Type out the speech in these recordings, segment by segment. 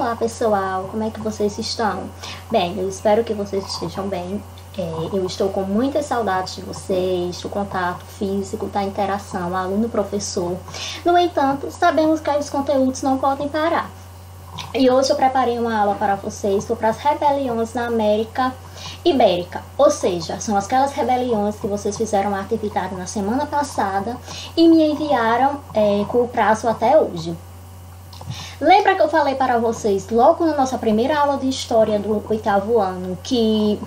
Olá pessoal, como é que vocês estão? Bem, eu espero que vocês estejam bem. Eu estou com muitas saudades de vocês, do contato físico, da interação aluno-professor. No entanto, sabemos que os conteúdos não podem parar. E hoje eu preparei uma aula para vocês sobre as rebeliões na América Ibérica. Ou seja, são aquelas rebeliões que vocês fizeram a atividade na semana passada e me enviaram com o prazo até hoje. Lembra que eu falei para vocês logo na nossa primeira aula de história do 8º ano que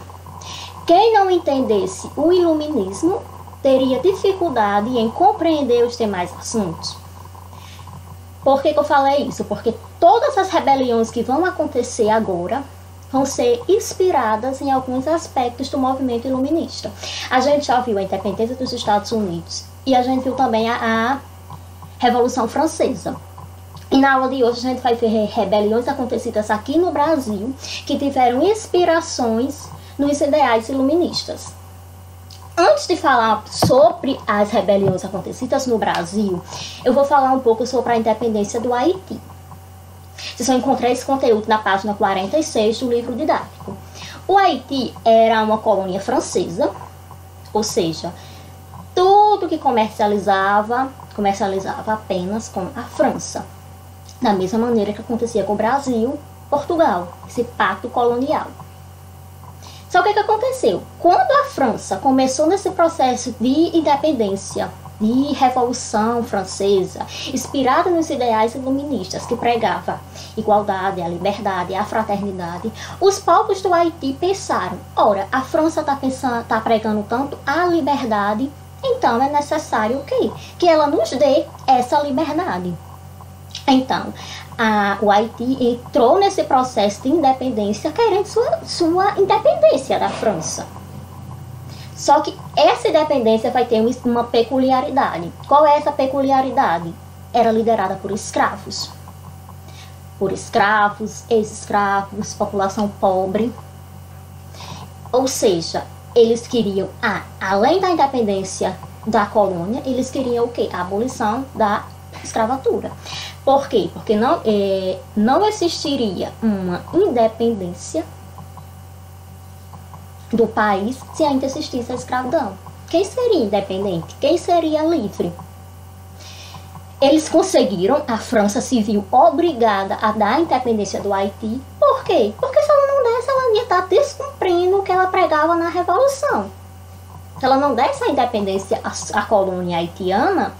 quem não entendesse o iluminismo teria dificuldade em compreender os demais assuntos? Por que eu falei isso? Porque todas as rebeliões que vão acontecer agora vão ser inspiradas em alguns aspectos do movimento iluminista. A gente já viu a independência dos Estados Unidos e a gente viu também a Revolução Francesa. E na aula de hoje a gente vai ver rebeliões acontecidas aqui no Brasil que tiveram inspirações nos ideais iluministas. Antes de falar sobre as rebeliões acontecidas no Brasil, eu vou falar um pouco sobre a independência do Haiti. Vocês vão encontrar esse conteúdo na página 46 do livro didático. O Haiti era uma colônia francesa, ou seja, tudo que comercializava apenas com a França. Da mesma maneira que acontecia com o Brasil, Portugal, esse pacto colonial. Só que o que aconteceu? Quando a França começou nesse processo de independência, de Revolução Francesa, inspirada nos ideais iluministas que pregava igualdade, a liberdade, a fraternidade, os povos do Haiti pensaram, ora, a França está pregando tanto a liberdade, então é necessário o quê? Que ela nos dê essa liberdade. Então, o Haiti entrou nesse processo de independência querendo sua independência da França. Só que essa independência vai ter uma peculiaridade. Qual é essa peculiaridade? Era liderada por escravos. Por escravos, ex-escravos, população pobre. Ou seja, eles queriam, além da independência da colônia, eles queriam o quê? A abolição da escravatura. Por quê? Porque não existiria uma independência do país se ainda existisse a escravidão. Quem seria independente? Quem seria livre? Eles conseguiram, a França se viu obrigada a dar a independência do Haiti. Por quê? Porque se ela não desse, ela ia estar descumprindo o que ela pregava na Revolução. Se ela não desse a independência à colônia haitiana,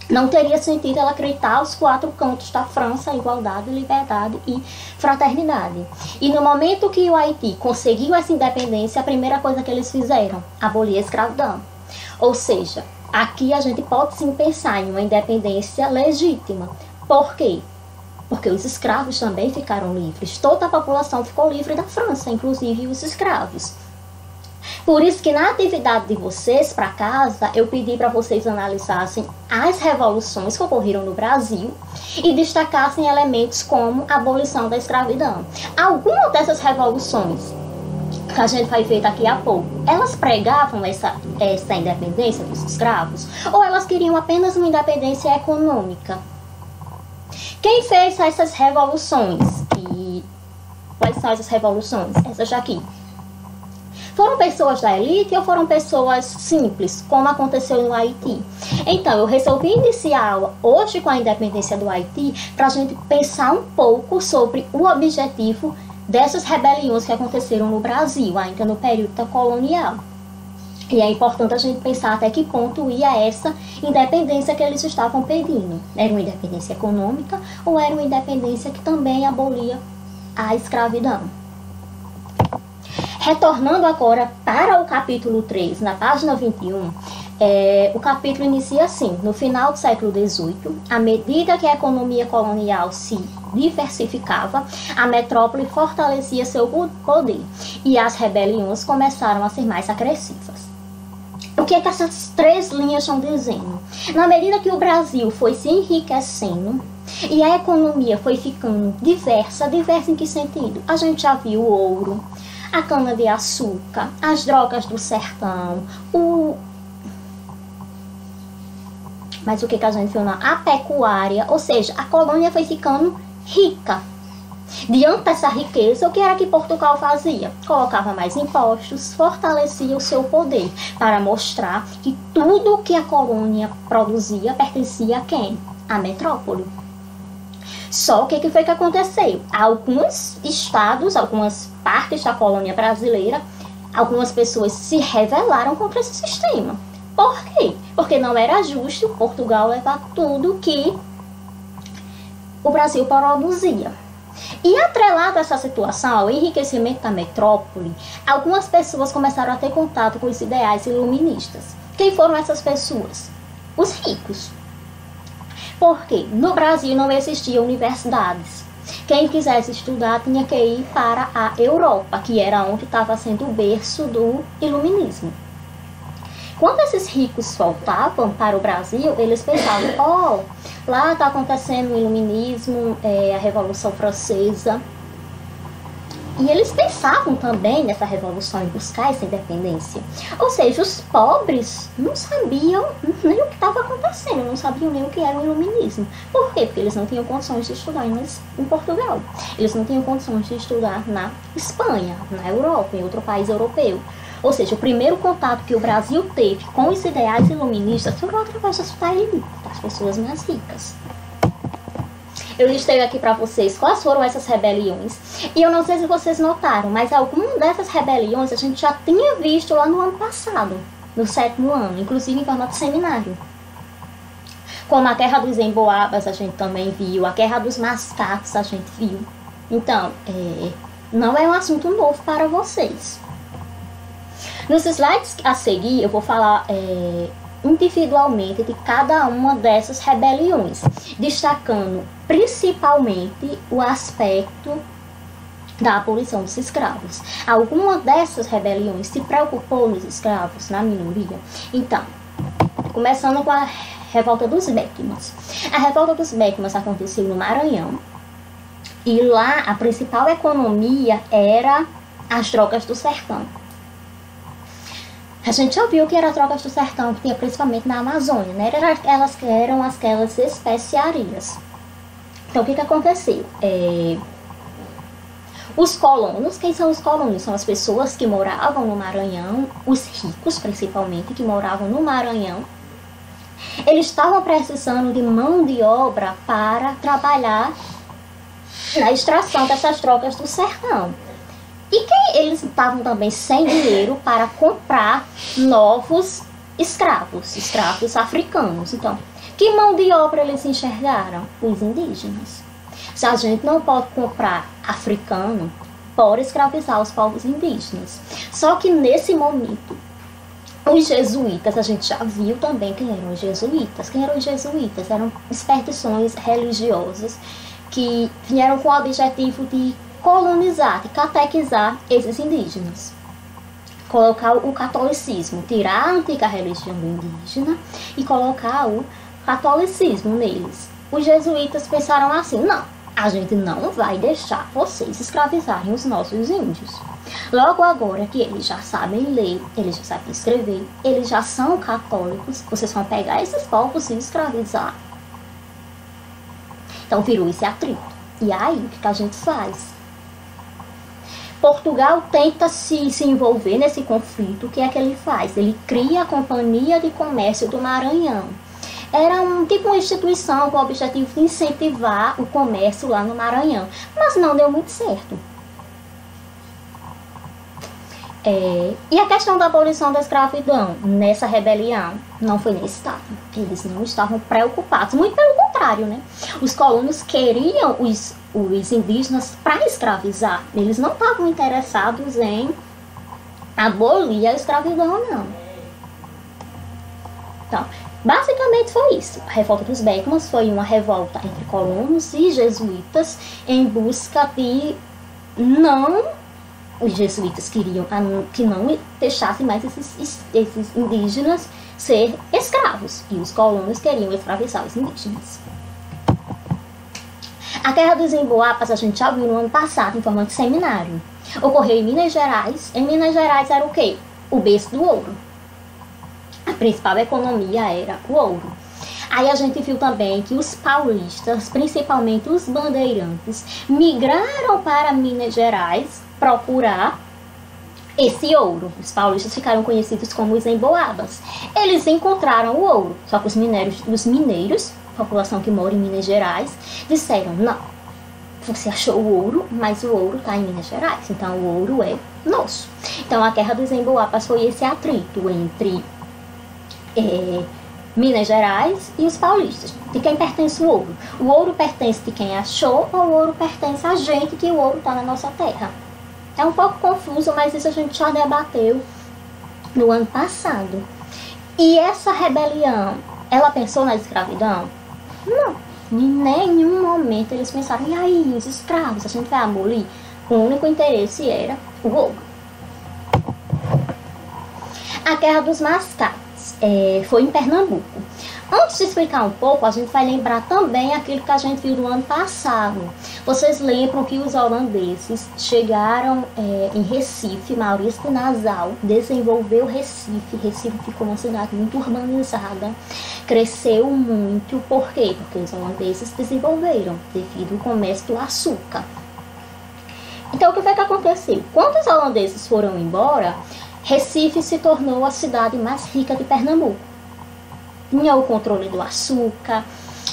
não teria sentido ela acreditar aos 4 cantos da França, igualdade, liberdade e fraternidade. E no momento que o Haiti conseguiu essa independência, a primeira coisa que eles fizeram, abolir a escravidão. Ou seja, aqui a gente pode sim pensar em uma independência legítima. Por quê? Porque os escravos também ficaram livres. Toda a população ficou livre da França, inclusive os escravos. Por isso que na atividade de vocês para casa, eu pedi para vocês analisassem as revoluções que ocorreram no Brasil e destacassem elementos como a abolição da escravidão. Algumas dessas revoluções, que a gente vai ver daqui a pouco, elas pregavam essa independência dos escravos ou elas queriam apenas uma independência econômica? Quem fez essas revoluções? E quais são essas revoluções? Essas daqui. Foram pessoas da elite ou foram pessoas simples, como aconteceu no Haiti? Então, eu resolvi iniciar a aula hoje com a independência do Haiti para a gente pensar um pouco sobre o objetivo dessas rebeliões que aconteceram no Brasil, ainda no período colonial. E é importante a gente pensar até que ponto ia essa independência que eles estavam pedindo. Era uma independência econômica ou era uma independência que também abolia a escravidão? Retornando agora para o capítulo 3, na página 21, o capítulo inicia assim: no final do século XVIII, à medida que a economia colonial se diversificava, a metrópole fortalecia seu poder e as rebeliões começaram a ser mais agressivas. O que é que essas 3 linhas estão dizendo? Na medida que o Brasil foi se enriquecendo e a economia foi ficando diversa em que sentido? A gente já viu o ouro, a cana-de-açúcar, as drogas do sertão, Mas o que a gente viu? A pecuária, ou seja, a colônia foi ficando rica. Diante dessa riqueza, o que era que Portugal fazia? Colocava mais impostos, fortalecia o seu poder, para mostrar que tudo que a colônia produzia pertencia a quem? A metrópole. Só que foi que aconteceu? Alguns estados, algumas partes da colônia brasileira, algumas pessoas se rebelaram contra esse sistema. Por quê? Porque não era justo Portugal levar tudo que o Brasil produzia. E atrelado a essa situação, ao enriquecimento da metrópole, algumas pessoas começaram a ter contato com os ideais iluministas. Quem foram essas pessoas? Os ricos. Porque no Brasil não existiam universidades. Quem quisesse estudar tinha que ir para a Europa, que era onde estava sendo o berço do iluminismo. Quando esses ricos voltavam para o Brasil, eles pensavam, lá está acontecendo o iluminismo, a Revolução Francesa. E eles pensavam também nessa revolução, em buscar essa independência. Ou seja, os pobres não sabiam nem o que estava acontecendo, não sabiam nem o que era o iluminismo. Por quê? Porque eles não tinham condições de estudar em Portugal. Eles não tinham condições de estudar na Espanha, na Europa, em outro país europeu. Ou seja, o primeiro contato que o Brasil teve com os ideais iluministas foi através das pessoas mais ricas. Eu listei aqui para vocês quais foram essas rebeliões. E eu não sei se vocês notaram, mas algumas dessas rebeliões a gente já tinha visto lá no ano passado, no 7º ano, inclusive em forma de seminário. Como a Guerra dos Emboabas a gente também viu, a Guerra dos Mascates a gente viu. Então, não é um assunto novo para vocês. Nos slides a seguir eu vou falar individualmente de cada uma dessas rebeliões, destacando principalmente o aspecto da abolição dos escravos. Alguma dessas rebeliões se preocupou nos escravos, na minoria? Então, começando com a revolta dos Beckmans. A revolta dos Beckmans aconteceu no Maranhão, e lá a principal economia era as drogas do sertão. A gente já viu que era drogas do sertão, que tinha principalmente na Amazônia, né? Eram aquelas especiarias. Então, o que aconteceu? Os colonos, quem são os colonos? São as pessoas que moravam no Maranhão, os ricos principalmente, que moravam no Maranhão. Eles estavam precisando de mão de obra para trabalhar na extração dessas drogas do sertão. E que eles estavam também sem dinheiro para comprar novos escravos africanos. Então, que mão de obra eles enxergaram? Os indígenas. Se a gente não pode comprar africano, pode escravizar os povos indígenas. Só que nesse momento, os jesuítas, a gente já viu também quem eram os jesuítas. Quem eram os jesuítas? Eram expedições religiosas que vieram com o objetivo de colonizar, de catequizar esses indígenas. Colocar o catolicismo, tirar a antiga religião indígena e colocar o catolicismo neles. Os jesuítas pensaram assim, não, a gente não vai deixar vocês escravizarem os nossos índios. Logo agora que eles já sabem ler, eles já sabem escrever, eles já são católicos, vocês vão pegar esses povos e escravizar. Então virou esse atrito. E aí, o que a gente faz? Portugal tenta se envolver nesse conflito. O que é que ele faz? Ele cria a Companhia de Comércio do Maranhão. Era tipo uma instituição com o objetivo de incentivar o comércio lá no Maranhão. Mas não deu muito certo. E a questão da abolição da escravidão nessa rebelião não foi necessário. Eles não estavam preocupados, muito pelo contrário, né? Os colonos queriam os indígenas para escravizar. Eles não estavam interessados em abolir a escravidão, não. Então, basicamente foi isso. A revolta dos Beckmans foi uma revolta entre colonos e jesuítas em busca de os jesuítas queriam que não deixassem mais esses indígenas ser escravos. E os colonos queriam escravizar os indígenas. A Guerra dos Emboabas a gente já viu no ano passado em forma de seminário. Ocorreu em Minas Gerais. Em Minas Gerais era o quê? O berço do ouro. A principal economia era o ouro. Aí a gente viu também que os paulistas, principalmente os bandeirantes, migraram para Minas Gerais procurar esse ouro. Os paulistas ficaram conhecidos como os emboabas. Eles encontraram o ouro, só que os mineiros, população que mora em Minas Gerais, disseram: não, você achou o ouro, mas o ouro está em Minas Gerais, então o ouro é nosso. Então a guerra dos emboabas foi esse atrito entre Minas Gerais e os paulistas. De quem pertence o ouro? O ouro pertence de quem achou ou o ouro pertence a gente que o ouro está na nossa terra? É um pouco confuso, mas isso a gente já debateu no ano passado. E essa rebelião, ela pensou na escravidão? Não. Em nenhum momento eles pensaram: e aí, os escravos, a gente vai abolir? O único interesse era o ouro. A Guerra dos Mascates foi em Pernambuco. Antes de explicar um pouco, a gente vai lembrar também aquilo que a gente viu no ano passado. Vocês lembram que os holandeses chegaram em Recife, Maurício de Nassau desenvolveu Recife. Recife ficou uma cidade muito urbanizada, cresceu muito. Por quê? Porque os holandeses desenvolveram devido ao comércio do açúcar. Então, o que foi que aconteceu? Quando os holandeses foram embora, Recife se tornou a cidade mais rica de Pernambuco. Tinha o controle do açúcar,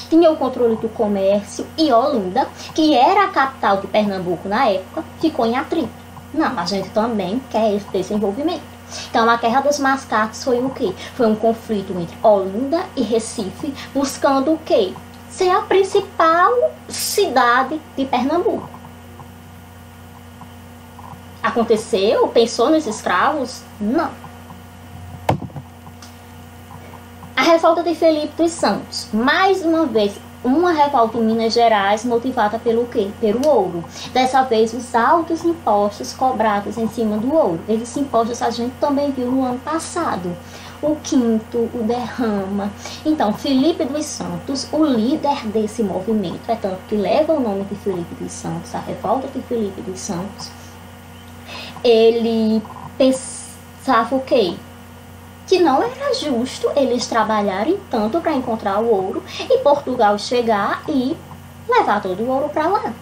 tinha o controle do comércio, e Olinda, que era a capital de Pernambuco na época, ficou em atrito. Não, a gente também quer esse desenvolvimento. Então a Guerra dos Mascates foi o quê? Foi um conflito entre Olinda e Recife, buscando o quê? Ser a principal cidade de Pernambuco. Aconteceu? Pensou nos escravos? Não. A revolta de Felipe dos Santos, mais uma vez, uma revolta em Minas Gerais motivada pelo quê? Pelo ouro. Dessa vez, os altos impostos cobrados em cima do ouro. Esses impostos a gente também viu no ano passado. O quinto, o derrama. Então, Felipe dos Santos, o líder desse movimento, é tanto que leva o nome de Felipe dos Santos, a revolta de Felipe dos Santos, ele pensava o quê? Que não era justo eles trabalharem tanto para encontrar o ouro e Portugal chegar e levar todo o ouro para lá.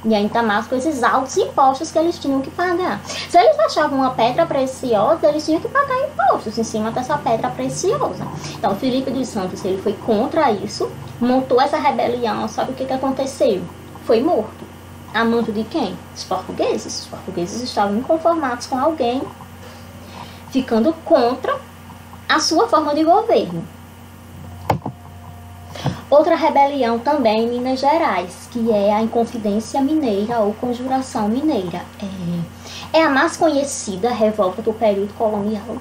E ainda mais com esses altos impostos que eles tinham que pagar. Se eles achavam uma pedra preciosa, eles tinham que pagar impostos em cima dessa pedra preciosa. Então, Felipe dos Santos, ele foi contra isso, montou essa rebelião. Sabe o que aconteceu? Foi morto. A mando de quem? Os portugueses. Os portugueses estavam inconformados com alguém, ficando contra a sua forma de governo. Outra rebelião também em Minas Gerais, que é a Inconfidência Mineira ou Conjuração Mineira. É a mais conhecida revolta do período colonial,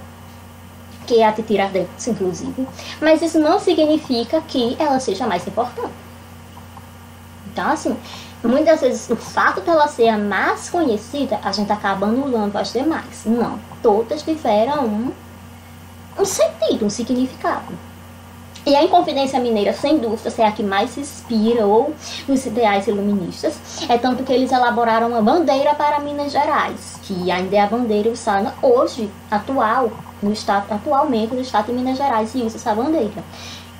que é a de Tiradentes, inclusive. Mas isso não significa que ela seja mais importante. Então, assim, muitas vezes o fato dela ser a mais conhecida, a gente acaba anulando as demais. Não, todas tiveram um sentido, um significado. E a Inconfidência Mineira, sem dúvida, é a que mais se inspira ou nos ideais iluministas. É tanto que eles elaboraram uma bandeira para Minas Gerais, que ainda é a bandeira usada hoje, atualmente no estado de Minas Gerais, se usa essa bandeira.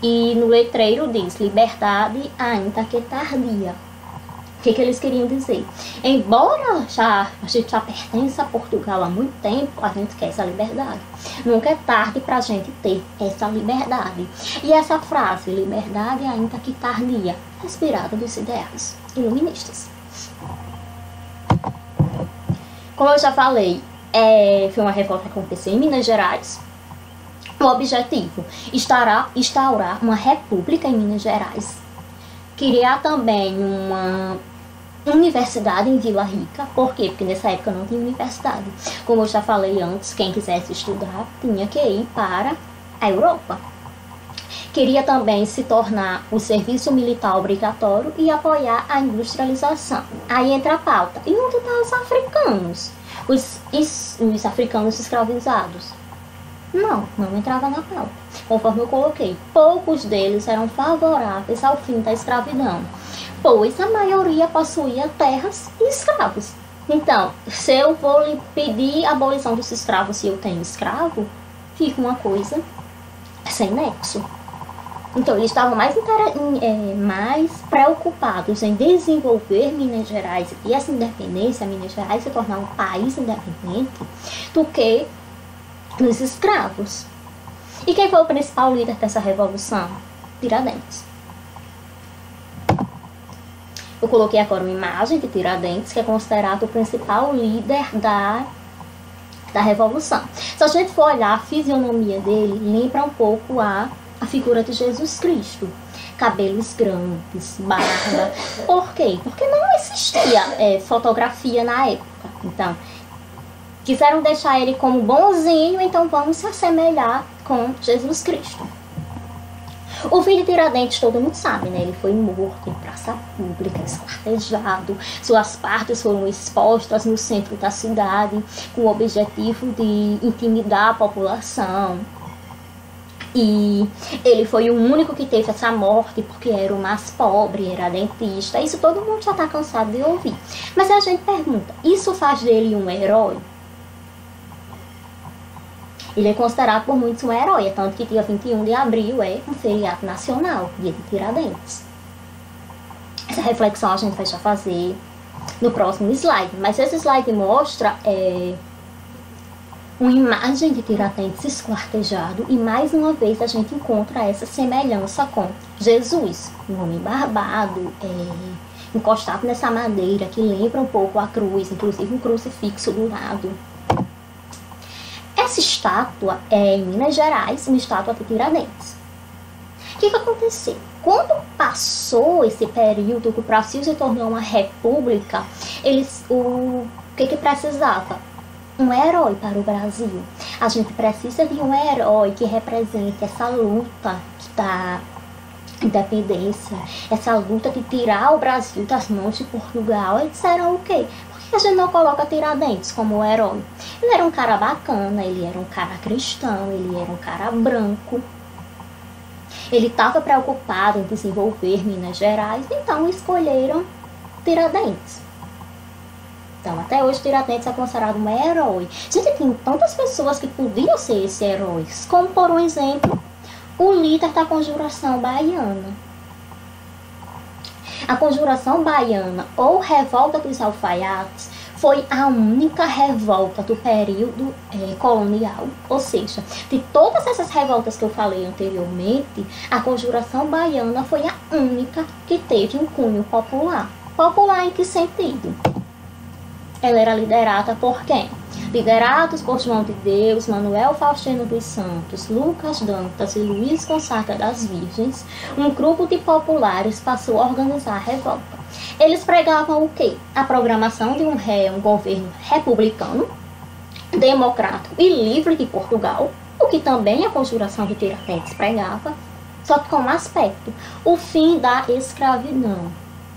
E no letreiro diz: liberdade ainda que tardia. O que eles queriam dizer? Embora a gente já pertence a Portugal há muito tempo, a gente quer essa liberdade. Nunca é tarde para a gente ter essa liberdade. E essa frase, liberdade ainda que tardia, é inspirada dos ideais iluministas. Como eu já falei, foi uma revolta que aconteceu em Minas Gerais. O objetivo, instaurar uma república em Minas Gerais. Criar também uma universidade em Vila Rica. Por quê? Porque nessa época não tinha universidade. Como eu já falei antes, quem quisesse estudar tinha que ir para a Europa. Queria também se tornar o serviço militar obrigatório e apoiar a industrialização. Aí entra a pauta. E onde estão os africanos? Os africanos escravizados? Não entrava na pauta. Conforme eu coloquei, poucos deles eram favoráveis ao fim da escravidão, pois a maioria possuía terras e escravos. Então, se eu vou lhe pedir a abolição dos escravos e eu tenho escravo, fica uma coisa sem nexo. Então, eles estavam mais preocupados em desenvolver Minas Gerais e essa independência, Minas Gerais se tornar um país independente, do que nos escravos. E quem foi o principal líder dessa revolução? Tiradentes. Eu coloquei agora uma imagem de Tiradentes, que é considerado o principal líder da revolução. Se a gente for olhar a fisionomia dele, lembra um pouco a figura de Jesus Cristo. Cabelos grandes, barba. Por quê? Porque não existia fotografia na época. Então, quiseram deixar ele como bonzinho, então vamos se assemelhar com Jesus Cristo. O fim de Tiradentes, todo mundo sabe, né? Ele foi morto em praça pública, esquartejado. Suas partes foram expostas no centro da cidade, com o objetivo de intimidar a população. E ele foi o único que teve essa morte, porque era o mais pobre, era dentista. Isso todo mundo já está cansado de ouvir. Mas a gente pergunta, isso faz dele um herói? Ele é considerado por muitos um herói, é tanto que dia 21 de abril é um feriado nacional, dia de Tiradentes. Essa reflexão a gente vai já fazer no próximo slide, mas esse slide mostra uma imagem de Tiradentes esquartejado e mais uma vez a gente encontra essa semelhança com Jesus, um homem barbado, encostado nessa madeira que lembra um pouco a cruz, inclusive um crucifixo do lado. Essa estátua é em Minas Gerais, uma estátua de Tiradentes. O que aconteceu? Quando passou esse período que o Brasil se tornou uma república, o que precisava? Um herói para o Brasil. A gente precisa de um herói que represente essa luta da independência, essa luta de tirar o Brasil das mãos de Portugal. Eles disseram o quê? A gente não coloca Tiradentes como herói. Ele era um cara bacana, ele era um cara cristão, ele era um cara branco. Ele estava preocupado em desenvolver Minas Gerais, então escolheram Tiradentes. Então, até hoje, Tiradentes é considerado um herói. Gente, tem tantas pessoas que podiam ser esses heróis, como, por um exemplo, o líder da Conjuração Baiana. A Conjuração Baiana, ou Revolta dos Alfaiates, foi a única revolta do período colonial. Ou seja, de todas essas revoltas que eu falei anteriormente, a Conjuração Baiana foi a única que teve um cunho popular. Popular em que sentido? Ela era liderada por quem? Liderados por João de Deus, Manuel Faustino dos Santos, Lucas Dantas e Luiz Gonzaga das Virgens, um grupo de populares passou a organizar a revolta. Eles pregavam o quê? A programação de um governo republicano, democrático e livre de Portugal, o que também a Conjuração de Tiradentes pregava, só que com um aspecto, o fim da escravidão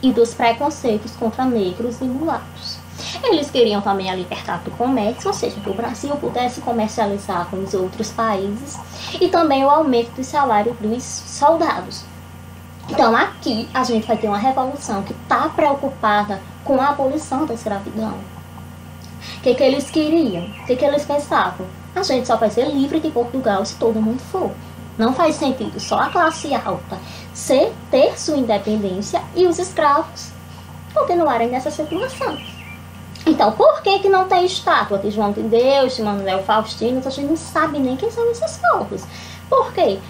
e dos preconceitos contra negros e mulatos. Eles queriam também a liberdade do comércio, ou seja, que o Brasil pudesse comercializar com os outros países, e também o aumento do salário dos soldados. Então aqui a gente vai ter uma revolução que está preocupada com a abolição da escravidão. O que eles queriam? O que eles pensavam? A gente só vai ser livre de Portugal se todo mundo for. Não faz sentido só a classe alta ter sua independência e os escravos continuarem nessa situação. Então, por que não tem estátua de João de Deus, de Manuel Faustino? A gente não sabe nem quem são esses povos. Por quê?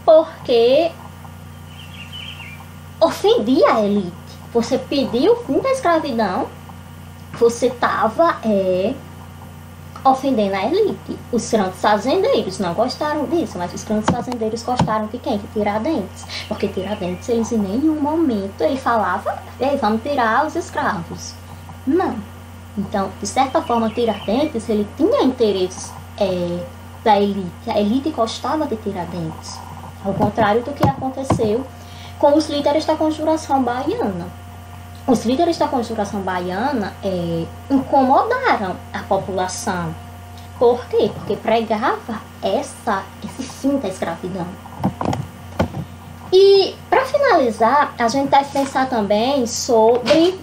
Porque ofendia a elite. Você pediu o fim da escravidão, você estava ofendendo a elite. Os grandes fazendeiros não gostaram disso, mas os grandes fazendeiros gostaram de quem? De Tiradentes. Porque Tiradentes, eles em nenhum momento, ele falava, vamos tirar os escravos. Não. Então, de certa forma, Tiradentes, ele tinha interesses da elite. A elite gostava de Tiradentes. Ao contrário do que aconteceu com os líderes da Conjuração Baiana. Os líderes da Conjuração Baiana incomodaram a população. Por quê? Porque pregava esse fim da escravidão. E, para finalizar, a gente deve pensar também sobre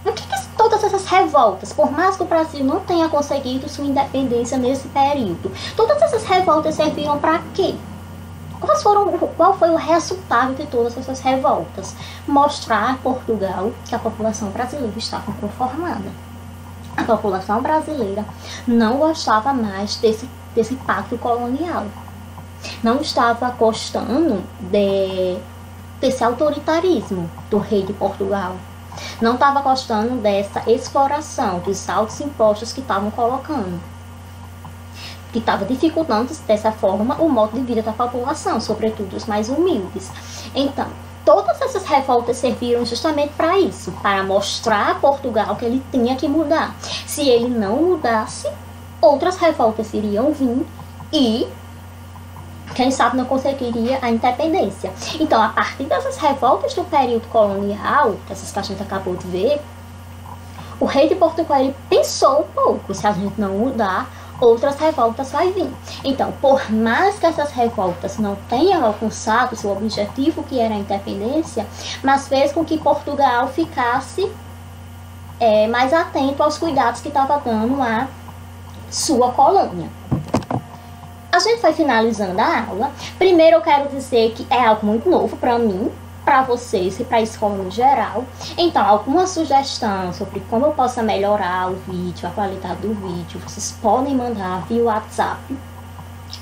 o que todas essas revoltas, por mais que o Brasil não tenha conseguido sua independência nesse período, todas essas revoltas serviram para quê? Qual foi o resultado de todas essas revoltas? Mostrar a Portugal que a população brasileira estava conformada. A população brasileira não gostava mais desse pacto colonial. Não estava gostando desse autoritarismo do rei de Portugal. Não estava gostando dessa exploração, dos altos impostos que estavam colocando, que estava dificultando dessa forma o modo de vida da população, sobretudo os mais humildes. Então, todas essas revoltas serviram justamente para isso, para mostrar a Portugal que ele tinha que mudar. Se ele não mudasse, outras revoltas iriam vir e, quem sabe, não conseguiria a independência. Então, a partir dessas revoltas do período colonial, essas que a gente acabou de ver, o rei de Portugal ele pensou um pouco: se a gente não mudar, outras revoltas vai vir. Então, por mais que essas revoltas não tenham alcançado seu objetivo, que era a independência, mas fez com que Portugal ficasse mais atento aos cuidados que estava dando a sua colônia. A gente vai finalizando a aula. Primeiro eu quero dizer que é algo muito novo para mim, para vocês e para a escola no geral. Então, alguma sugestão sobre como eu possa melhorar o vídeo, a qualidade do vídeo, vocês podem mandar via WhatsApp.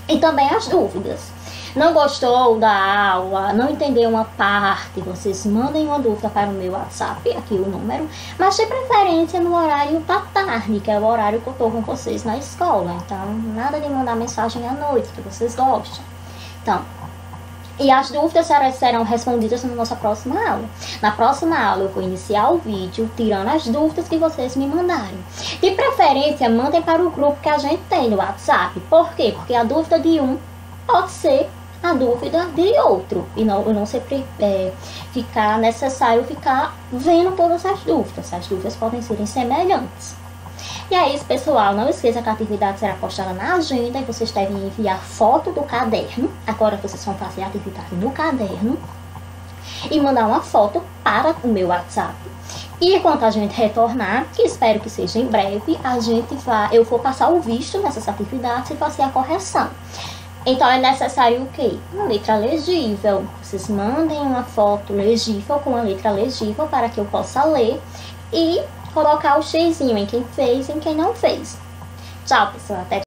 E também as dúvidas. Não gostou da aula, não entendeu uma parte, vocês mandem uma dúvida para o meu WhatsApp, aqui o número, mas de preferência no horário da tarde, que é o horário que eu estou com vocês na escola. Então, nada de mandar mensagem à noite, que vocês gostam. Então, e as dúvidas serão respondidas na nossa próxima aula. Na próxima aula eu vou iniciar o vídeo tirando as dúvidas que vocês me mandarem. De preferência, mandem para o grupo que a gente tem no WhatsApp. Por quê? Porque a dúvida de um pode ser a dúvida de outro. E não sempre ficar necessário ficar vendo todas as dúvidas. As dúvidas podem ser semelhantes. E é isso, pessoal. Não esqueça que a atividade será postada na agenda e vocês devem enviar foto do caderno. Agora vocês vão fazer a atividade no caderno e mandar uma foto para o meu WhatsApp. E quando a gente retornar, que espero que seja em breve, eu vou passar o visto nessas atividades e fazer a correção. Então é necessário o quê? Uma letra legível. Vocês mandem uma foto legível com a letra legível para que eu possa ler e colocar o xizinho em quem fez e em quem não fez. Tchau, pessoal. Até